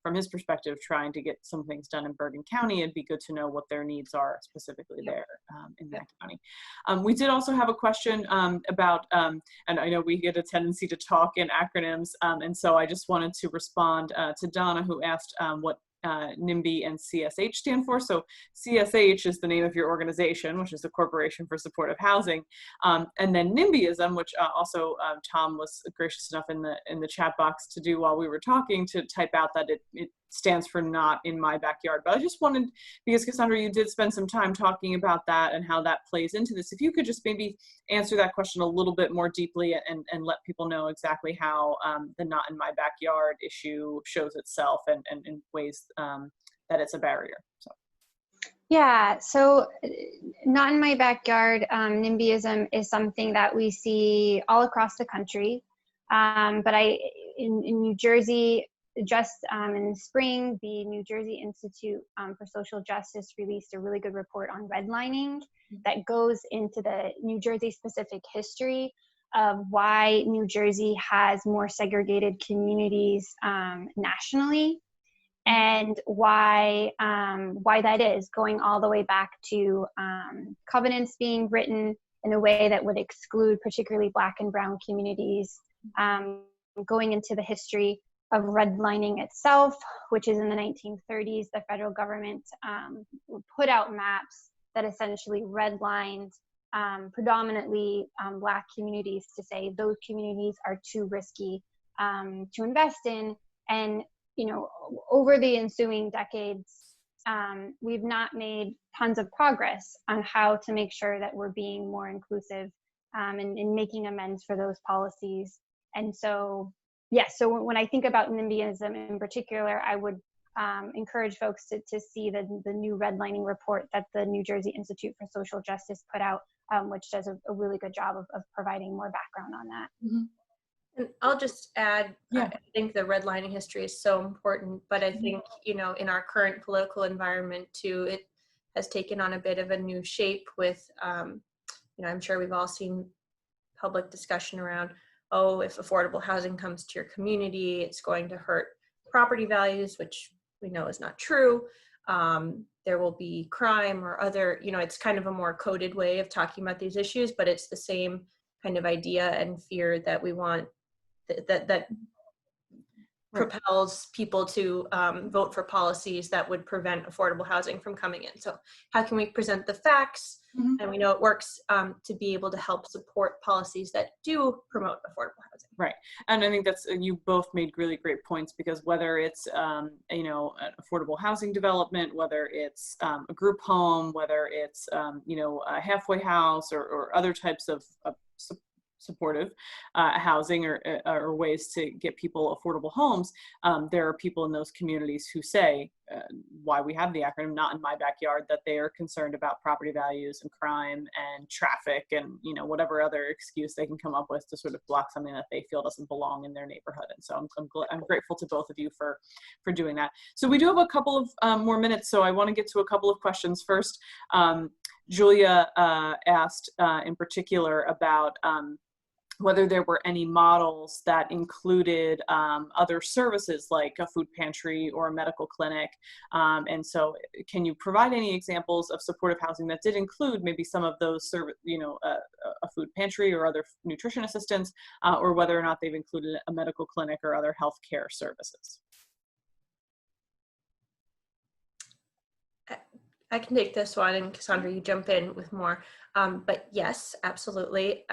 from his perspective, trying to get some things done in Bergen County. It'd be good to know what their needs are specifically there in that county. We did also have a question about, and I know we get a tendency to talk in acronyms, and so I just wanted to respond to Donna, who asked what NIMBY and CSH stand for. So CSH is the name of your organization, which is the Corporation for Supportive Housing, and then NIMBY-ism, which also Tom was gracious enough in the chat box to do while we were talking, to type out that it stands for not in my backyard. But I just wanted, because Cassandra, you did spend some time talking about that and how that plays into this, if you could just maybe answer that question a little bit more deeply and let people know exactly how the not in my backyard issue shows itself and in ways that it's a barrier. So. Yeah, so not in my backyard, NIMBY-ism is something that we see all across the country. But in New Jersey, just in the spring, the New Jersey Institute for Social Justice released a really good report on redlining that goes into the New Jersey specific history of why New Jersey has more segregated communities nationally, and why that is, going all the way back to covenants being written in a way that would exclude particularly Black and Brown communities, going into the history of redlining itself, which is in the 1930s. The federal government put out maps that essentially redlined predominantly Black communities to say those communities are too risky to invest in. And, you know, over the ensuing decades, we've not made tons of progress on how to make sure that we're being more inclusive and making amends for those policies. And so, yes, so when I think about NIMBY-ism in particular, I would encourage folks to see the new redlining report that the New Jersey Institute for Social Justice put out, which does a really good job of providing more background on that. Mm-hmm. And I'll just add, Yeah. I think the redlining history is so important, but I think, you know, in our current political environment too, it has taken on a bit of a new shape with, you know, I'm sure we've all seen public discussion around, oh, if affordable housing comes to your community, it's going to hurt property values, which we know is not true. There will be crime or other, you know, it's kind of a more coded way of talking about these issues, but it's the same kind of idea and fear that we want, that propels people to vote for policies that would prevent affordable housing from coming in. So how can we present the facts, and we know it works, to be able to help support policies that do promote affordable housing? Right. And I think that's, you both made really great points, because whether it's, you know, an affordable housing development, whether it's a group home, whether it's, you know, a halfway house or other types of supportive housing or ways to get people affordable homes, there are people in those communities who say, why we have the acronym Not in My Backyard, that they are concerned about property values and crime and traffic and, you know, whatever other excuse they can come up with to sort of block something that they feel doesn't belong in their neighborhood. And so I'm grateful to both of you for doing that. So we do have a couple of more minutes, so I want to get to a couple of questions. First, Julia asked in particular about whether there were any models that included other services like a food pantry or a medical clinic. And so can you provide any examples of supportive housing that did include maybe some of those, you know, a food pantry or other nutrition assistance, or whether or not they've included a medical clinic or other healthcare services? I can take this one, and Cassandra, you jump in with more. But yes, absolutely.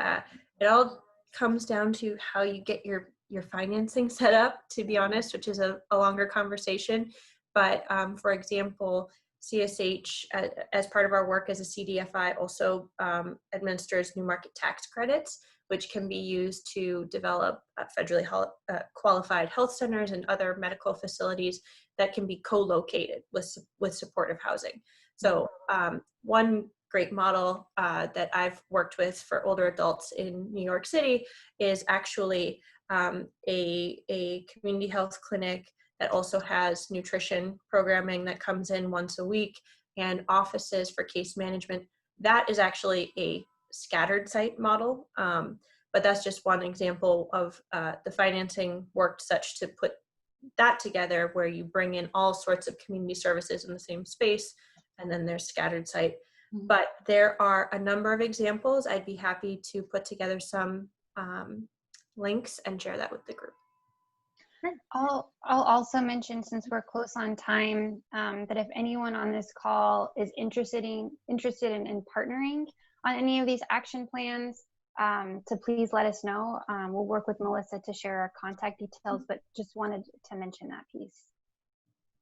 It all comes down to how you get your financing set up, to be honest, which is a longer conversation. But for example, CSH, as part of our work as a CDFI, also administers new market tax credits, which can be used to develop federally qualified health centers and other medical facilities that can be co-located with supportive housing. So one great model that I've worked with for older adults in New York City is actually a community health clinic that also has nutrition programming that comes in once a week, and offices for case management. That is actually a scattered site model, but that's just one example of the financing worked such to put that together, where you bring in all sorts of community services in the same space, and then there's scattered site. But there are a number of examples. I'd be happy to put together some links and share that with the group. I'll also mention, since we're close on time, that if anyone on this call is interested in partnering on any of these action plans, to please let us know. We'll work with Melissa to share our contact details, but just wanted to mention that piece.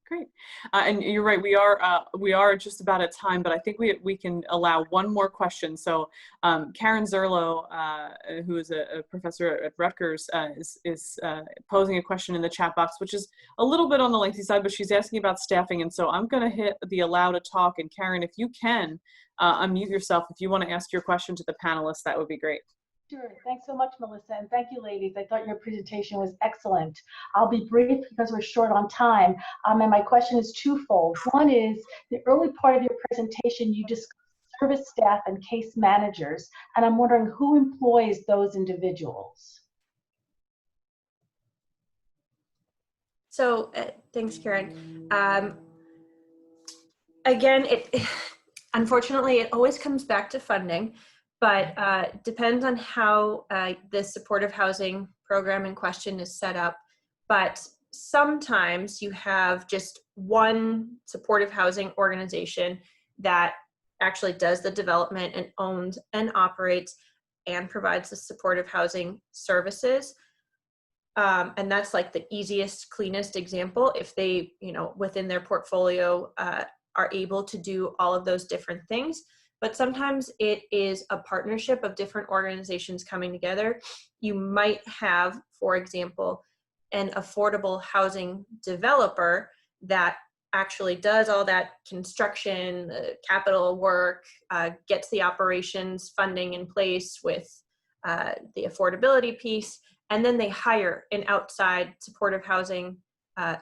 Great. And you're right, we are just about at time, but I think we can allow one more question. So Karen Zerlo, who is a professor at Rutgers, is posing a question in the chat box, which is a little bit on the lengthy side, but she's asking about staffing. And so I'm going to hit the allow to talk. And Karen, if you can unmute yourself, if you want to ask your question to the panelists, that would be great. Sure. Thanks so much, Melissa, and thank you, ladies. I thought your presentation was excellent. I'll be brief because we're short on time, and my question is twofold. One is, the early part of your presentation, you discussed service staff and case managers, and I'm wondering who employs those individuals? So thanks, Karen. Again, unfortunately, it always comes back to funding. But depends on how the supportive housing program in question is set up. But sometimes you have just one supportive housing organization that actually does the development and owns and operates and provides the supportive housing services. And that's like the easiest, cleanest example. If they, within their portfolio are able to do all of those different things. But sometimes it is a partnership of different organizations coming together. You might have, for example, an affordable housing developer that actually does all that construction, capital work, gets the operations funding in place with the affordability piece, and then they hire an outside supportive housing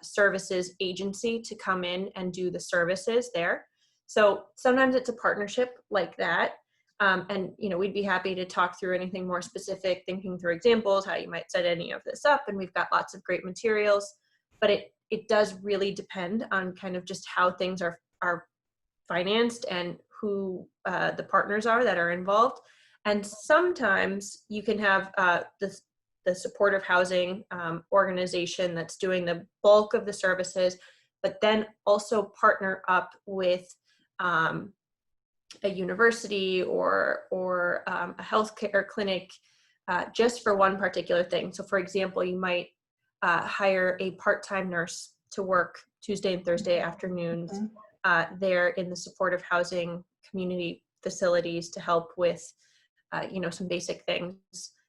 services agency to come in and do the services there. So sometimes it's a partnership like that. And we'd be happy to talk through anything more specific, thinking through examples, how you might set any of this up. And we've got lots of great materials, but it does really depend on kind of just how things are financed and who the partners are that are involved. And sometimes you can have the supportive housing organization that's doing the bulk of the services, but then also partner up with a university or a healthcare clinic just for one particular thing. So for example, you might hire a part-time nurse to work Tuesday and Thursday afternoons there in the supportive housing community facilities to help with some basic things.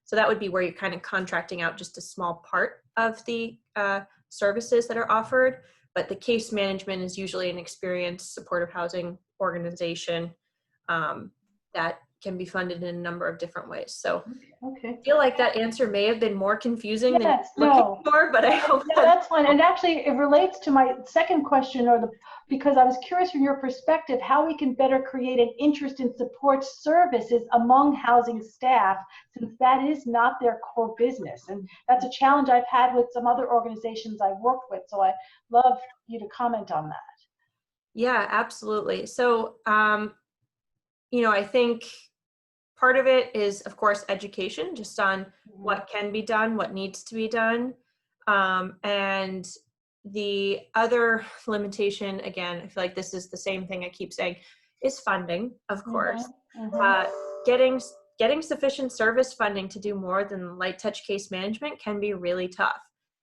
So that would be where you're kind of contracting out just a small part of the services that are offered, but the case management is usually an experienced supportive housing organization that can be funded in a number of different ways. So I feel like that answer may have been more confusing than you're looking for, but I hope that's fine. And actually it relates to my second question, because I was curious from your perspective how we can better create an interest in support services among housing staff, since that is not their core business. And that's a challenge I've had with some other organizations I've worked with. So I'd love you to comment on that. Yeah, absolutely. So, I think part of it is, of course, education, just on what can be done, what needs to be done. And the other limitation, again, I feel like this is the same thing I keep saying, is funding, of course. Getting sufficient service funding to do more than light touch case management can be really tough.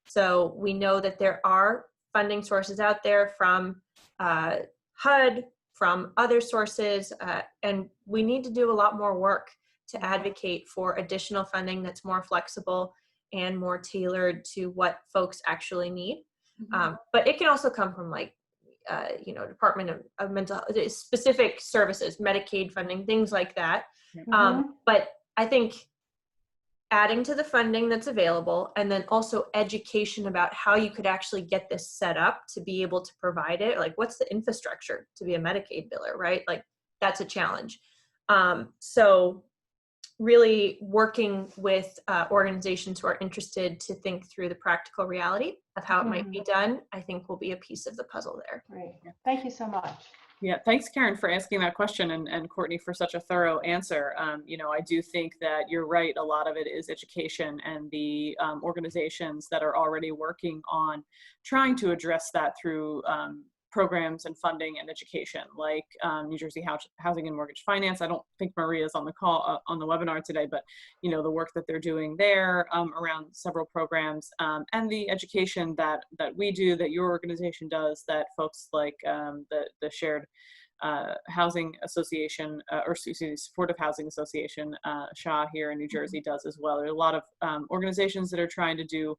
So we know that there are funding sources out there from HUD, from other sources, and we need to do a lot more work to advocate for additional funding that's more flexible and more tailored to what folks actually need. But it can also come from Department of Mental Health, specific services, Medicaid funding, things like that. But I think adding to the funding that's available, and then also education about how you could actually get this set up to be able to provide it. Like, what's the infrastructure to be a Medicaid biller, right? Like, that's a challenge. So really working with organizations who are interested to think through the practical reality of how it might be done, I think will be a piece of the puzzle there. Great. Thank you so much. Yeah, thanks, Karen, for asking that question, and Courtney for such a thorough answer. I do think that you're right. A lot of it is education, and the organizations that are already working on trying to address that through programs and funding and education, like New Jersey Housing and Mortgage Finance. I don't think Maria's on the call on the webinar today, but the work that they're doing there around several programs, and the education that we do, that your organization does, that folks like the Shared Housing Association, Supportive Housing Association, SHA here in New Jersey does as well. There are a lot of organizations that are trying to do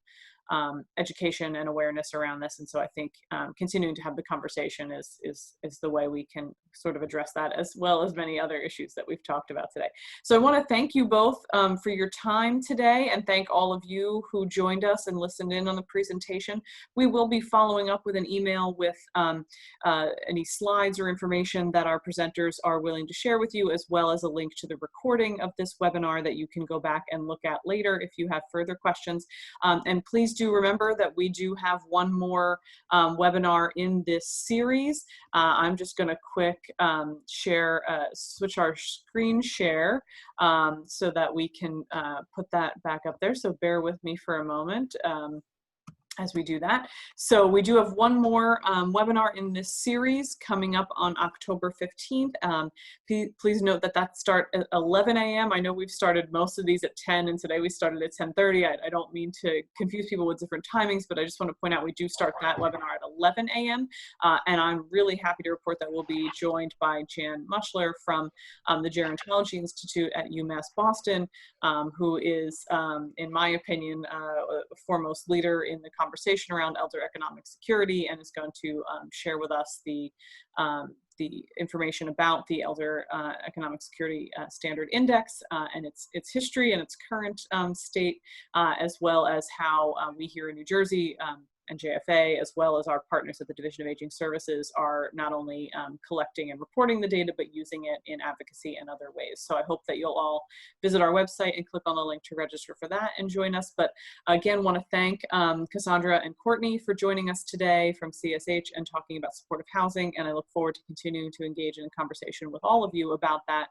education and awareness around this, and so I think continuing to have the conversation is the way we can sort of address that, as well as many other issues that we've talked about today. So I want to thank you both for your time today, and thank all of you who joined us and listened in on the presentation. We will be following up with an email with any slides or information that our presenters are willing to share with you, as well as a link to the recording of this webinar that you can go back and look at later if you have further questions. And please do remember that we do have one more webinar in this series. I'm just going to quick switch our screen share so that we can put that back up there. So bear with me for a moment. as we do that. So we do have one more webinar in this series coming up on October 15th. Please note that that starts at 11 a.m. I know we've started most of these at 10 and today we started at 10:30. I don't mean to confuse people with different timings, but I just want to point out we do start that webinar at 11 a.m. And I'm really happy to report that we'll be joined by Jan Muchler from the Gerontology Institute at UMass Boston, who is, in my opinion, a foremost leader in the conversation around elder economic security, and is going to share with us the information about the Elder Economic Security Standard Index and its history and its current state, as well as how we here in New Jersey and JFA, as well as our partners at the Division of Aging Services, are not only collecting and reporting the data, but using it in advocacy and other ways. So I hope that you'll all visit our website and click on the link to register for that and join us. But again, want to thank Cassandra and Courtney for joining us today from CSH and talking about supportive housing. And I look forward to continuing to engage in a conversation with all of you about that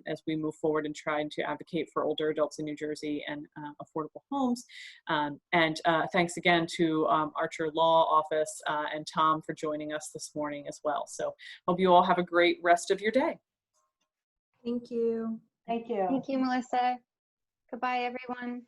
as we move forward and trying to advocate for older adults in New Jersey and affordable homes. Thanks again to Archer Law Office and Tom for joining us this morning as well. So hope you all have a great rest of your day. Thank you. Thank you. Thank you, Melissa. Goodbye, everyone.